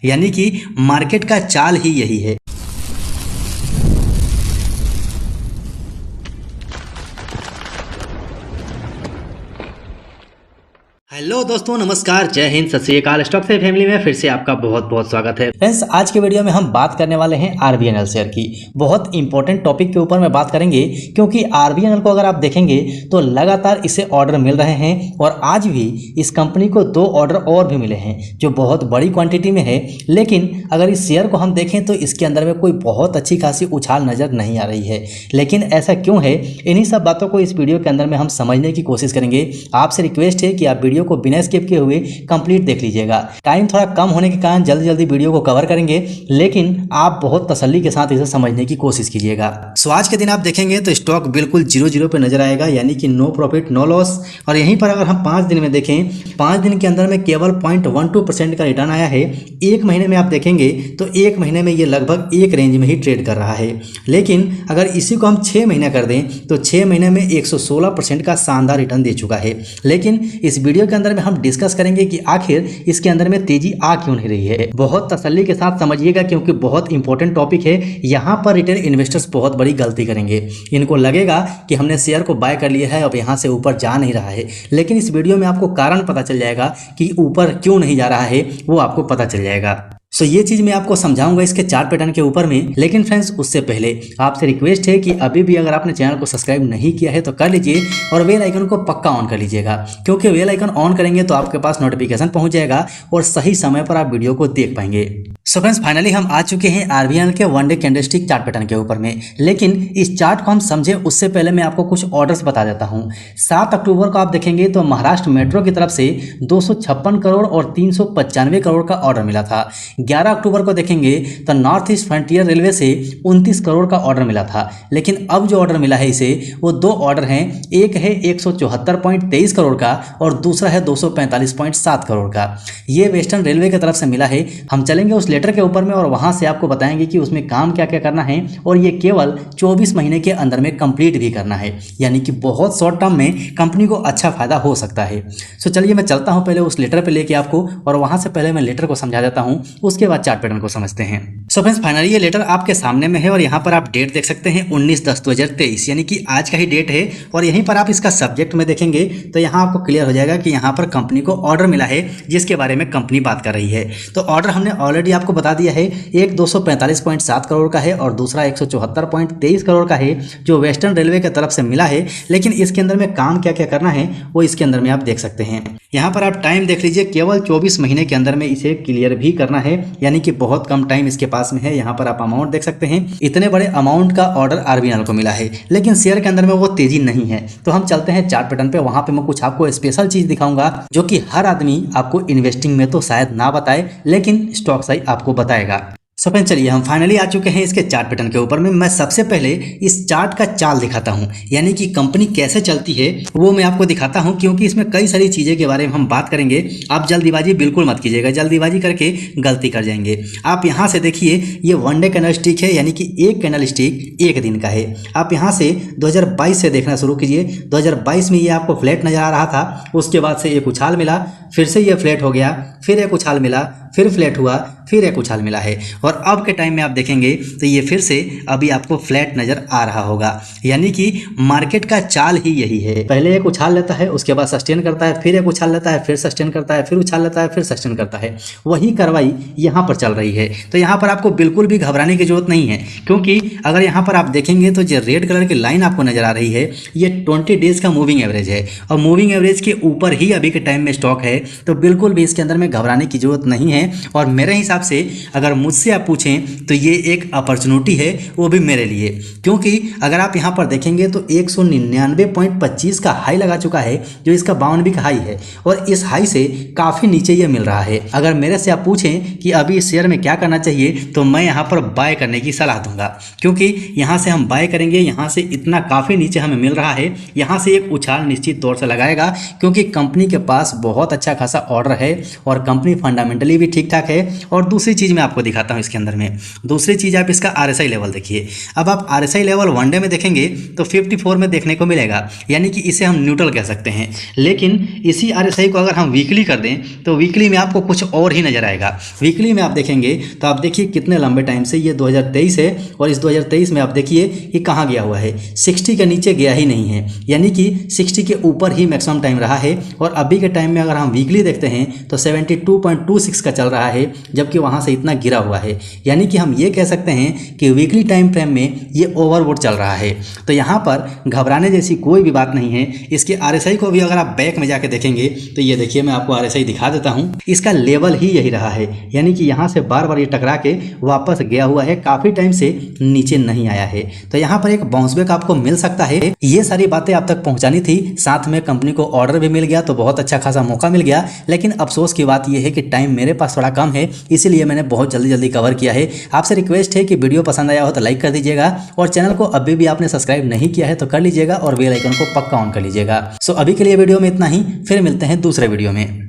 यानी कि मार्केट का चाल ही यही है। हेलो दोस्तों, नमस्कार, जय हिंद, सत श्री अकाल। स्टॉक से फैमिली में फिर से आपका बहुत बहुत स्वागत है। फ्रेंड्स, आज के वीडियो में हम बात करने वाले हैं आरबीएनएल शेयर की। बहुत इंपॉर्टेंट टॉपिक के ऊपर में बात करेंगे, क्योंकि आरबीएनएल को अगर आप देखेंगे तो लगातार इसे ऑर्डर मिल रहे हैं और आज भी इस कंपनी को 2 ऑर्डर और भी मिले हैं जो बहुत बड़ी क्वांटिटी में है। लेकिन अगर इस शेयर को हम देखें तो इसके अंदर में कोई बहुत अच्छी खासी उछाल नजर नहीं आ रही है। लेकिन ऐसा क्यों है, इन्हीं सब बातों को इस वीडियो के अंदर में हम समझने की कोशिश करेंगे। आपसे रिक्वेस्ट है कि आप वीडियो को बिना स्किप किए हुए कंप्लीट देख लीजिएगा। टाइम थोड़ा कम होने के कारण जल्दी जल्दी वीडियो को कवर करेंगे, लेकिन आप बहुत तसल्ली के साथ इसे समझने की कोशिश कीजिएगा। सो आज के दिन आप देखेंगे तो स्टॉक बिल्कुल 0-0 पे नजर आएगा, यानी कि नो प्रॉफिट नो लॉस। और यहीं पर अगर हम 5 दिन में देखें, 5 दिन के अंदर में केवल 0.12% का रिटर्न आया है। 1 महीने में आप देखेंगे तो 1 महीने में ये लगभग एक रेंज में ही ट्रेड कर रहा है। लेकिन अगर इसी को हम 6 महीना कर दें तो 6 महीने में 116% का शानदार रिटर्न दे चुका है। लेकिन इस वीडियो के अंदर में हम डिस्कस करेंगे कि आखिर इसके अंदर में तेजी आ क्यों नहीं रही है। बहुत तसल्ली के साथ समझिएगा, क्योंकि बहुत इंपॉर्टेंट टॉपिक है। यहाँ पर रिटेल इन्वेस्टर्स बहुत बड़ी गलती करेंगे। इनको लगेगा कि हमने शेयर को बाय कर लिया है, अब यहाँ से ऊपर जा नहीं रहा है। लेकिन इस वीडियो में आपको कारण पता चल जाएगा कि ऊपर क्यों नहीं जा रहा है, वो आपको पता चल जाएगा। सो ये चीज मैं आपको समझाऊंगा इसके चार्ट पैटर्न के ऊपर में। लेकिन फ्रेंड्स, उससे पहले आपसे रिक्वेस्ट है कि अभी भी अगर आपने चैनल को सब्सक्राइब नहीं किया है तो कर लीजिए और बेल आइकन को पक्का ऑन कर लीजिएगा, क्योंकि बेल आइकन ऑन करेंगे तो आपके पास नोटिफिकेशन पहुंच जाएगा और सही समय पर आप वीडियो को देख पाएंगे। सो फ्रेंड्स, फाइनली हम आ चुके हैं आरबीएनएल के 1 डे कैंडलस्टिक चार्ट पैटर्न के ऊपर में। लेकिन इस चार्ट को हम समझे उससे पहले मैं आपको कुछ ऑर्डर्स बता देता हूं। 7 अक्टूबर को आप देखेंगे तो महाराष्ट्र मेट्रो की तरफ से 256 करोड़ और 395 करोड़ का ऑर्डर मिला था। 11 अक्टूबर को देखेंगे तो नॉर्थ ईस्ट फ्रंटियर रेलवे से 29 करोड़ का ऑर्डर मिला था। लेकिन अब जो ऑर्डर मिला है इसे, वो 2 ऑर्डर हैं। एक है 174.23 करोड़ का और दूसरा है 245.7 करोड़ का। ये वेस्टर्न रेलवे की तरफ से मिला है। हम चलेंगे उस लेटर के ऊपर में और वहां से आपको बताएंगे कि उसमें काम क्या क्या करना है, और ये केवल 24 महीने के अंदर में कंप्लीट भी करना है, यानी कि बहुत शॉर्ट टर्म में कंपनी को अच्छा फायदा हो सकता है। सो चलिए मैं चलता हूं पहले उस लेटर पे लेके आपको, और वहां से पहले मैं लेटर को समझा देता हूं, उसके बाद चार्ट पैटर्न को समझते हैं। सो फ्रेंड्स, फाइनली ये लेटर आपके सामने में है और यहाँ पर आप डेट देख सकते हैं 19/10/2023, यानी कि आज का ही डेट है। और यहीं पर आप इसका सब्जेक्ट में देखेंगे तो यहाँ आपको क्लियर हो जाएगा कि यहाँ पर कंपनी को ऑर्डर मिला है जिसके बारे में कंपनी बात कर रही है। तो ऑर्डर हमने ऑलरेडी आपको बता दिया है। एक 245.7 करोड़ का है और दूसरा 174.23 करोड़ का है, जो वेस्टर्न रेलवे की तरफ से मिला है। लेकिन इसके अंदर में काम क्या क्या करना है वो इसके अंदर में आप देख सकते हैं। यहाँ पर आप टाइम देख लीजिए, केवल 24 महीने के अंदर में इसे क्लियर भी करना है, यानी कि बहुत कम टाइम इसके पास में है। यहाँ पर आप अमाउंट देख सकते हैं। इतने बड़े अमाउंट का ऑर्डर आरबीएनएल को मिला है, लेकिन शेयर के अंदर में वो तेजी नहीं है। तो हम चलते हैं चार्ट पैटर्न पे। वहां पे मैं कुछ आपको स्पेशल चीज दिखाऊंगा जो कि हर आदमी आपको इन्वेस्टिंग में तो शायद ना बताए, लेकिन स्टॉक साइज आपको बताएगा। सो फ्रेंड्स, चलिए हम फाइनली आ चुके हैं इसके चार्ट पैटर्न के ऊपर में। मैं सबसे पहले इस चार्ट का चाल दिखाता हूं, यानी कि कंपनी कैसे चलती है वो मैं आपको दिखाता हूं, क्योंकि इसमें कई सारी चीजें के बारे में हम बात करेंगे। आप जल्दीबाजी बिल्कुल मत कीजिएगा, जल्दीबाजी करके गलती कर जाएंगे। आप यहां से देखिए, ये 1 डे कैंडल स्टिक है, यानी कि एक कैंडल स्टिक 1 दिन का है। आप यहां से 2022 से देखना शुरू कीजिए। 2022 में ये आपको फ्लैट नजर आ रहा था, उसके बाद से एक उछाल मिला, फिर से ये फ्लैट हो गया, फिर एक उछाल मिला, फिर फ्लैट हुआ, फिर एक उछाल मिला है। और अब के टाइम में आप देखेंगे तो ये फिर से अभी आपको फ्लैट नजर आ रहा होगा, यानी कि मार्केट का चाल ही यही है। पहले एक उछाल लेता है, उसके बाद सस्टेन करता है, फिर एक उछाल लेता है, फिर सस्टेन करता है, फिर उछाल लेता है, फिर सस्टेन करता है। वही कार्रवाई यहाँ पर चल रही है। तो यहाँ पर आपको बिल्कुल भी घबराने की जरूरत नहीं है, क्योंकि अगर यहाँ पर आप देखेंगे तो जो रेड कलर की लाइन आपको नजर आ रही है, ये 20 डेज का मूविंग एवरेज है और मूविंग एवरेज के ऊपर ही अभी के टाइम में स्टॉक है। तो बिल्कुल भी इसके अंदर में घबराने की जरूरत नहीं है। और मेरे हिसाब से अगर मुझसे आप पूछें तो ये एक अपॉर्चुनिटी है, वो भी मेरे लिए, क्योंकि अगर आप यहाँ पर देखेंगे तो 199.25 का हाई लगा चुका है, जो इसका 52 का हाई है, और इस हाई से काफ़ी नीचे ये मिल रहा है। अगर मेरे से आप पूछें कि अभी इस शेयर में क्या करना चाहिए, तो मैं यहाँ पर बाय करने की सलाह दूंगा, क्योंकि यहाँ से हम बाय करेंगे, यहाँ से इतना काफ़ी नीचे हमें मिल रहा है, यहाँ से एक उछाल निश्चित तौर से लगाएगा, क्योंकि कंपनी के पास बहुत अच्छा खासा ऑर्डर है और कंपनी फंडामेंटली भी ठीक ठाक है। और दूसरी चीज़ मैं आपको दिखाता हूँ इसके अंदर में। दूसरी चीज़ आप इसका RSI लेवल देखिए। अब आप RSI लेवल वनडे में देखेंगे तो 54 में देखने को मिलेगा, यानी कि इसे हम न्यूट्रल कह सकते हैं। लेकिन इसी RSI को अगर हम वीकली कर दें तो वीकली में आपको कुछ और ही नज़र आएगा। वीकली में आप देखेंगे तो आप देखिए कितने लंबे टाइम से ये 2023 है, और इस 2023 में आप देखिए कि कहाँ गया हुआ है, 60 के नीचे गया ही नहीं है, यानी कि 60 के ऊपर ही मैक्सिमम टाइम रहा है। और अभी के टाइम में अगर हम वीकली देखते हैं तो 72.26 का चल रहा है, जबकि वहाँ से इतना गिरा हुआ है। यानी कि हम ये कह सकते हैं कि वीकली टाइम फ्रेम में ये ओवरबोट चल रहा है। तो यहाँ पर घबराने जैसी कोई भी बात नहीं है। इसके RSI को भी अगर आप बैक में जाके देखेंगे तो ये देखिए, मैं आपको RSI दिखा देता हूँ। इसका लेवल ही यही रहा है, यानी कि यहाँ से बार बार ये टकरा के वापस गया हुआ है, काफ़ी टाइम से नीचे नहीं आया है। तो यहाँ पर एक बाउंस बैक आपको मिल सकता है। ये सारी बातें आप तक पहुँचानी थी, साथ में कंपनी को ऑर्डर भी मिल गया, तो बहुत अच्छा खासा मौका मिल गया। लेकिन अफसोस की बात यह है कि टाइम मेरे पास थोड़ा कम है, इसीलिए मैंने बहुत जल्दी कवर किया है। आपसे रिक्वेस्ट है कि वीडियो पसंद आया हो तो लाइक कर दीजिएगा, और चैनल को अभी भी आपने सब्सक्राइब नहीं किया है तो कर लीजिएगा, और बेल आइकन को पक्का ऑन कर लीजिएगा। सो अभी के लिए वीडियो में इतना ही, फिर मिलते हैं दूसरे वीडियो में।